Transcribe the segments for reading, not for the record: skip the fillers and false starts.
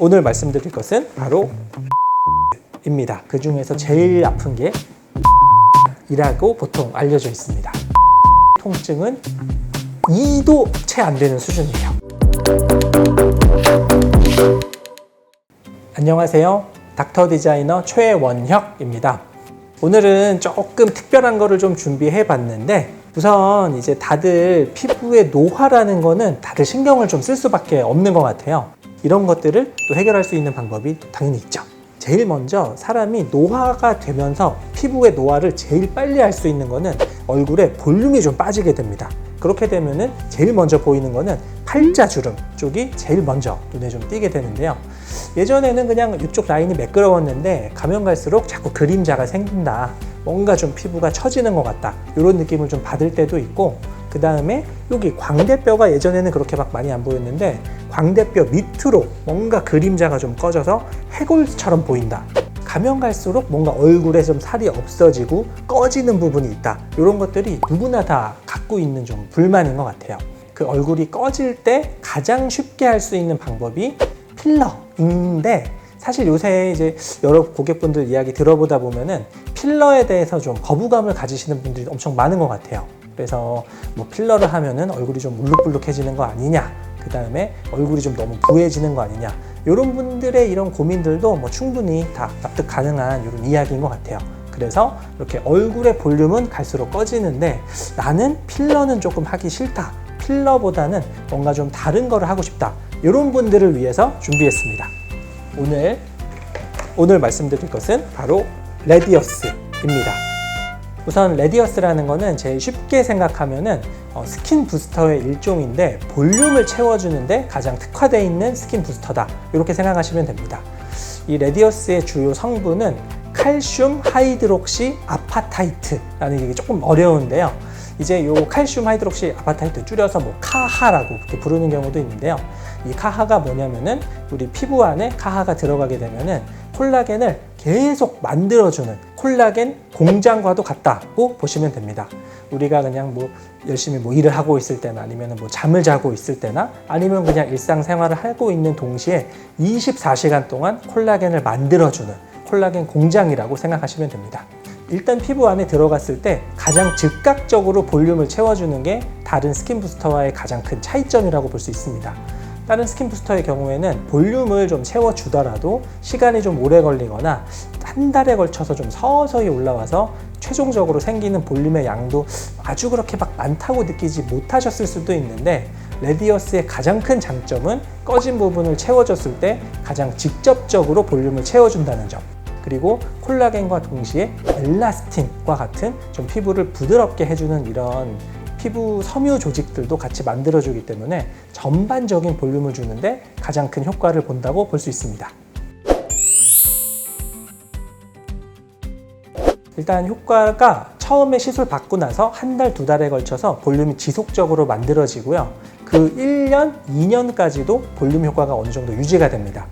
오늘 말씀드릴 것은 바로 입니다. 그 중에서 제일 아픈 게 이라고 보통 알려져 있습니다. 통증은 2도 채 안 되는 수준이에요. 안녕하세요. 닥터 디자이너 최원혁입니다. 오늘은 조금 특별한 거를 좀 준비해 봤는데, 우선 이제 다들 피부의 노화라는 거는 다들 신경을 좀 쓸 수밖에 없는 것 같아요. 이런 것들을 또 해결할 수 있는 방법이 당연히 있죠. 제일 먼저 사람이 노화가 되면서 피부의 노화를 제일 빨리 할 수 있는 거는 얼굴에 볼륨이 좀 빠지게 됩니다. 그렇게 되면은 제일 먼저 보이는 거는 팔자주름 쪽이 제일 먼저 눈에 좀 띄게 되는데요. 예전에는 그냥 이쪽 라인이 매끄러웠는데 가면 갈수록 자꾸 그림자가 생긴다, 뭔가 좀 피부가 처지는 것 같다, 이런 느낌을 좀 받을 때도 있고, 그 다음에 여기 광대뼈가 예전에는 그렇게 막 많이 안 보였는데 광대뼈 밑으로 뭔가 그림자가 좀 꺼져서 해골처럼 보인다, 가면 갈수록 뭔가 얼굴에 좀 살이 없어지고 꺼지는 부분이 있다, 이런 것들이 누구나 다 갖고 있는 좀 불만인 것 같아요. 그 얼굴이 꺼질 때 가장 쉽게 할 수 있는 방법이 필러인데, 사실 요새 이제 여러 고객분들 이야기 들어보다 보면은 필러에 대해서 좀 거부감을 가지시는 분들이 엄청 많은 것 같아요. 그래서 뭐 필러를 하면은 얼굴이 좀 울룩불룩해지는 거 아니냐, 그 다음에 얼굴이 좀 너무 부해지는 거 아니냐, 이런 분들의 이런 고민들도 뭐 충분히 다 납득 가능한 이런 이야기인 것 같아요. 그래서 이렇게 얼굴의 볼륨은 갈수록 꺼지는데 나는 필러는 조금 하기 싫다, 필러보다는 뭔가 좀 다른 거를 하고 싶다, 이런 분들을 위해서 준비했습니다. 오늘 말씀드릴 것은 바로 레디어스입니다. 우선 레디어스라는 거는 제일 쉽게 생각하면은 스킨 부스터의 일종인데, 볼륨을 채워주는데 가장 특화되어 있는 스킨 부스터다, 이렇게 생각하시면 됩니다. 이 레디어스의 주요 성분은 칼슘 하이드록시 아파타이트라는 게 조금 어려운데요. 이제 요 칼슘 하이드록시 아파타이트 줄여서 뭐 카하라고 이렇게 부르는 경우도 있는데요. 이 카하가 뭐냐면은 우리 피부 안에 카하가 들어가게 되면은 콜라겐을 계속 만들어주는 콜라겐 공장과도 같다고 보시면 됩니다. 우리가 그냥 뭐 열심히 뭐 일을 하고 있을 때나 아니면 뭐 잠을 자고 있을 때나 아니면 그냥 일상생활을 하고 있는 동시에 24시간 동안 콜라겐을 만들어주는 콜라겐 공장이라고 생각하시면 됩니다. 일단 피부 안에 들어갔을 때 가장 즉각적으로 볼륨을 채워주는 게 다른 스킨 부스터와의 가장 큰 차이점이라고 볼 수 있습니다. 다른 스킨 부스터의 경우에는 볼륨을 좀 채워주더라도 시간이 좀 오래 걸리거나 한 달에 걸쳐서 좀 서서히 올라와서 최종적으로 생기는 볼륨의 양도 아주 그렇게 막 많다고 느끼지 못하셨을 수도 있는데, 레디어스의 가장 큰 장점은 꺼진 부분을 채워줬을 때 가장 직접적으로 볼륨을 채워준다는 점, 그리고 콜라겐과 동시에 엘라스틴과 같은 좀 피부를 부드럽게 해주는 이런 피부 섬유 조직들도 같이 만들어주기 때문에 전반적인 볼륨을 주는데 가장 큰 효과를 본다고 볼 수 있습니다. 일단 효과가 처음에 시술 받고 나서 한 달, 두 달에 걸쳐서 볼륨이 지속적으로 만들어지고요. 그 1년, 2년까지도 볼륨 효과가 어느 정도 유지가 됩니다.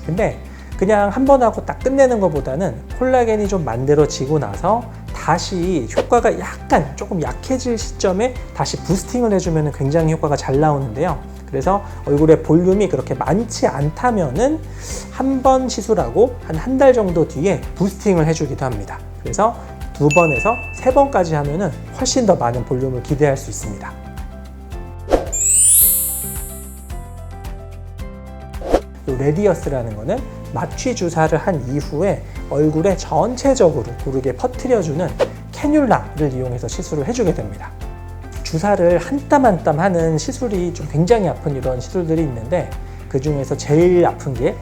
근데 그냥 한 번 하고 딱 끝내는 것보다는 콜라겐이 좀 만들어지고 나서 다시 효과가 약간 조금 약해질 시점에 다시 부스팅을 해주면 굉장히 효과가 잘 나오는데요. 그래서 얼굴에 볼륨이 그렇게 많지 않다면은 한 번 시술하고 한 달 정도 뒤에 부스팅을 해주기도 합니다. 그래서 2번에서 3번까지 하면은 훨씬 더 많은 볼륨을 기대할 수 있습니다. 레디어스라는 거는 마취 주사를 한 이후에 얼굴에 전체적으로 고르게 퍼뜨려주는 캐뉼라를 이용해서 시술을 해주게 됩니다. 주사를 한 땀 한 땀 하는 시술이 좀 굉장히 아픈 이런 시술들이 있는데, 그 중에서 제일 아픈 게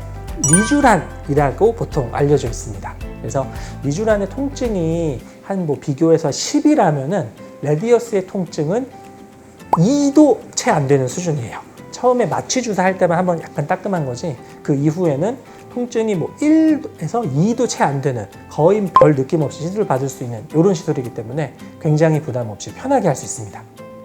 리쥬란이라고 보통 알려져 있습니다. 그래서 리쥬란의 통증이 한 뭐 비교해서 10이라면은 레디어스의 통증은 2도 채 안 되는 수준이에요. 처음에 마취 주사 할 때만 한번 약간 따끔한 거지, 그 이후에는 통증이 뭐 1에서 2도 채 안 되는, 거의 별 느낌 없이 시술을 받을 수 있는 이런 시술이기 때문에 굉장히 부담 없이 편하게 할 수 있습니다.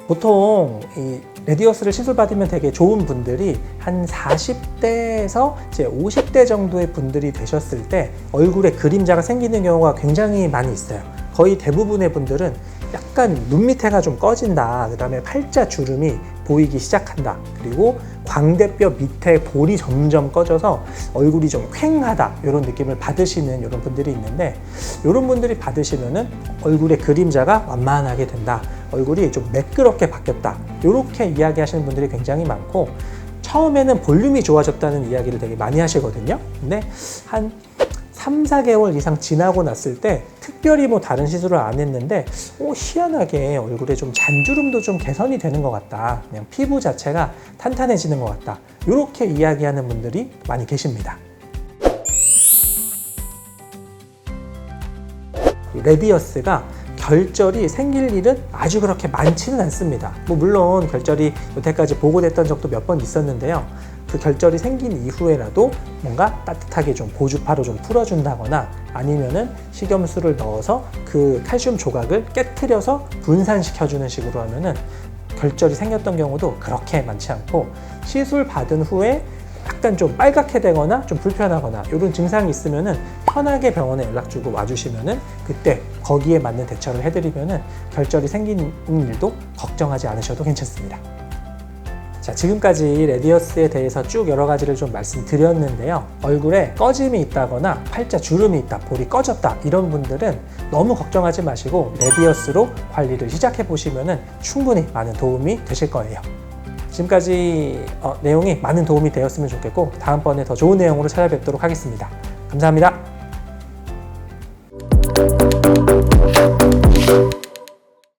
보통 이 레디어스를 시술 받으면 되게 좋은 분들이 한 40대에서 이제 50대 정도의 분들이 되셨을 때 얼굴에 그림자가 생기는 경우가 굉장히 많이 있어요. 거의 대부분의 분들은 약간 눈 밑에가 좀 꺼진다, 그 다음에 팔자 주름이 보이기 시작한다. 그리고 광대뼈 밑에 볼이 점점 꺼져서 얼굴이 좀 퀭하다. 이런 느낌을 받으시는 이런 분들이 있는데, 이런 분들이 받으시면은 얼굴의 그림자가 완만하게 된다. 얼굴이 좀 매끄럽게 바뀌었다. 이렇게 이야기하시는 분들이 굉장히 많고, 처음에는 볼륨이 좋아졌다는 이야기를 되게 많이 하시거든요. 근데 한 3, 4개월 이상 지나고 났을 때 특별히 뭐 다른 시술을 안 했는데 희한하게 얼굴에 좀 잔주름도 좀 개선이 되는 것 같다. 그냥 피부 자체가 탄탄해지는 것 같다. 이렇게 이야기하는 분들이 많이 계십니다. 레디어스가 결절이 생길 일은 아주 그렇게 많지는 않습니다. 뭐 물론 결절이 여태까지 보고됐던 적도 몇 번 있었는데요. 그 결절이 생긴 이후에라도 뭔가 따뜻하게 좀 고주파로 좀 풀어준다거나 아니면은 식염수를 넣어서 그 칼슘 조각을 깨트려서 분산시켜주는 식으로 하면은 결절이 생겼던 경우도 그렇게 많지 않고, 시술 받은 후에 약간 좀 빨갛게 되거나 좀 불편하거나 이런 증상이 있으면은 편하게 병원에 연락 주고 와주시면은 그때 거기에 맞는 대처를 해드리면은 결절이 생기는 일도 걱정하지 않으셔도 괜찮습니다. 자, 지금까지 레디어스에 대해서 쭉 여러 가지를 좀 말씀드렸는데요. 얼굴에 꺼짐이 있다거나 팔자 주름이 있다, 볼이 꺼졌다 이런 분들은 너무 걱정하지 마시고 레디어스로 관리를 시작해 보시면은 충분히 많은 도움이 되실 거예요. 지금까지 내용이 많은 도움이 되었으면 좋겠고, 다음번에 더 좋은 내용으로 찾아뵙도록 하겠습니다. 감사합니다.